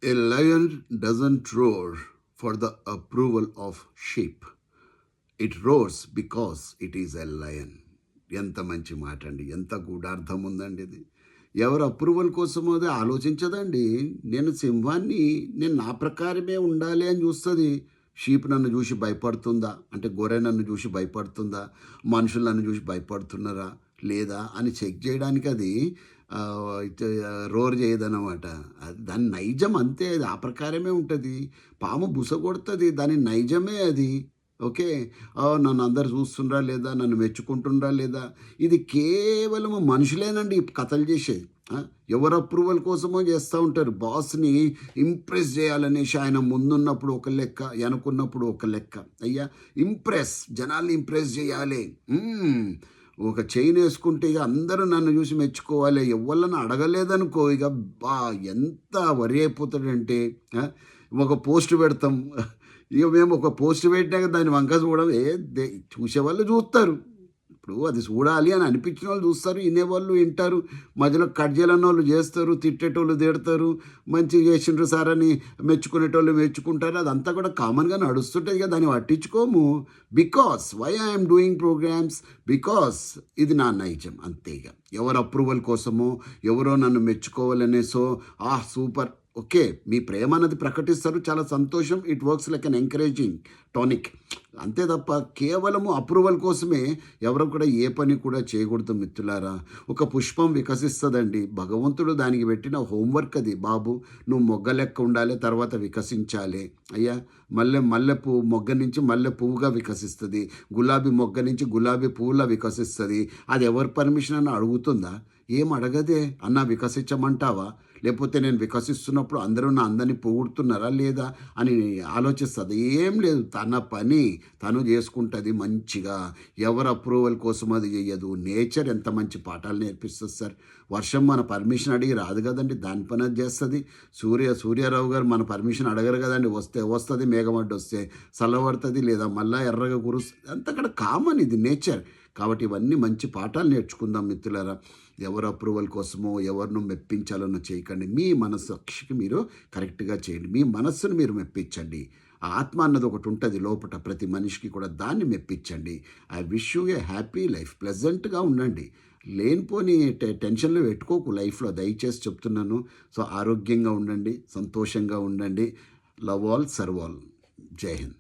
A lion doesn't roar for the approval of sheep. It roars because it is a lion. ఎంత మంచి మాట అండి, ఎంత గూఢార్థం ఉందండి ఇది. ఎవరు అప్రూవల్ కోసమో అది ఆలోచించదండి. నేను నా ప్రకారమే ఉండాలి అని చూస్తుంది. షీప్ నన్ను చూసి భయపడుతుందా, అంటే గొర్రె నన్ను చూసి భయపడుతుందా, మనుషులు నన్ను చూసి భయపడుతున్నారా లేదా అని చెక్ చేయడానికి అది రోర్ చేయదన్నమాట. అది దాని నైజం అంతే, అది ఆ ప్రకారమే ఉంటుంది. పాము బుస కొడుతుంది, దాని నైజమే అది. ఓకే. నన్ను అందరు చూస్తుండ్రా లేదా, నన్ను మెచ్చుకుంటుండ్రా లేదా, ఇది కేవలం మనుషులేనండి ఈ కథలు చేసేది. ఎవరు అప్రూవల్ కోసమో చేస్తూ ఉంటారు. బాస్ని ఇంప్రెస్ చేయాలనేసి ఆయన ముందున్నప్పుడు ఒక లెక్క, వెనుకున్నప్పుడు ఒక లెక్క. అయ్యా జనాల్ని ఇంప్రెస్ చేయాలి. ఒక చైన్ వేసుకుంటే ఇక అందరూ నన్ను చూసి మెచ్చుకోవాలి. ఎవళ్ళని అడగలేదనుకో ఇక ఎంత వరి అయిపోతాడంటే, ఒక పోస్ట్ పెడతాం, ఇక మేము ఒక పోస్ట్ పెట్టాక దాని వంక చూడడం చూసేవాళ్ళు చూస్తారు. ఇప్పుడు అది చూడాలి అని అనిపించిన వాళ్ళు చూస్తారు, వినేవాళ్ళు వింటారు, మధ్యలో కట్ చేయాలన్న వాళ్ళు చేస్తారు, తిట్టేటోళ్ళు తిడతారు, మంచిగా చేసిండ్రు సార్ అని మెచ్చుకునేటోళ్ళు మెచ్చుకుంటారు. అదంతా కూడా కామన్గా నడుస్తుంటుంది కదా, దాన్ని పట్టించుకోము. Because why I'm doing programmes, because ఇది నా నైజం అంతేగా. ఎవరు అప్రూవల్ కోసమో, ఎవరో నన్ను మెచ్చుకోవాలనేసో సూపర్ ఓకే, మీ ప్రేమ అన్నది ప్రకటిస్తారు, చాలా సంతోషం. It works like an encouraging tonic. అంతే తప్ప కేవలము అప్రూవల్ కోసమే ఎవరు కూడా ఏ పని కూడా చేయకూడదు మిత్రులారా. ఒక పుష్పం వికసిస్తుందండి, భగవంతుడు దానికి పెట్టిన హోంవర్క్ అది. బాబు నువ్వు మొగ్గ లెక్క ఉండాలి, తర్వాత వికసించాలి. అయ్యా మల్లె పువ్వు మొగ్గ నుంచి మల్లె పువ్వుగా వికసిస్తుంది, గులాబీ మొగ్గ నుంచి గులాబీ పువ్వులా వికసిస్తుంది. అది ఎవరి పర్మిషన్ అని అడుగుతుందా? ఏం అడగదే. అన్నా వికసించమంటావా, లేకపోతే నేను వికసిస్తున్నప్పుడు అందరూ నా అందరినీ పొగుడుతున్నారా లేదా అని ఆలోచిస్తుంది. ఏం లేదు, తన పని తను చేసుకుంటుంది మంచిగా. ఎవరు అప్రూవల్ కోసం అది చెయ్యదు. నేచర్ ఎంత మంచి పాఠాలు నేర్పిస్తుంది సార్. వర్షం మన పర్మిషన్ అడిగి రాదు కదండి, దాని పని అది చేస్తుంది. సూర్యారావు గారు మన పర్మిషన్ అడగరు కదండి, వస్తుంది మేఘమడ్డు వస్తే చల్లబడుతుంది, లేదా మళ్ళీ ఎర్రగా కురుస్తుంది. అంతక్కడ కామన్, ఇది నేచర్. కాబట్టి ఇవన్నీ మంచి పాఠాలు నేర్చుకుందాం మిత్రులారా. ఎవరు అప్రూవల్ కోసమో ఎవరిను మెప్పించాలనో చేయకండి. మీ మనస్సాక్షికి మీరు కరెక్ట్గా చేయండి. మీ మనస్సును మీరు మెప్పించండి. ఆత్మ అన్నది ఒకటి ఉంటుంది లోపల ప్రతి మనిషికి కూడా, దాన్ని మెప్పించండి. I wish you a happy life. ప్లెజెంట్గా ఉండండి, లేనిపోని టెన్షన్లు పెట్టుకోకు లైఫ్లో, దయచేసి చెప్తున్నాను. సో ఆరోగ్యంగా ఉండండి, సంతోషంగా ఉండండి. Love all, serve all. జై హింద్.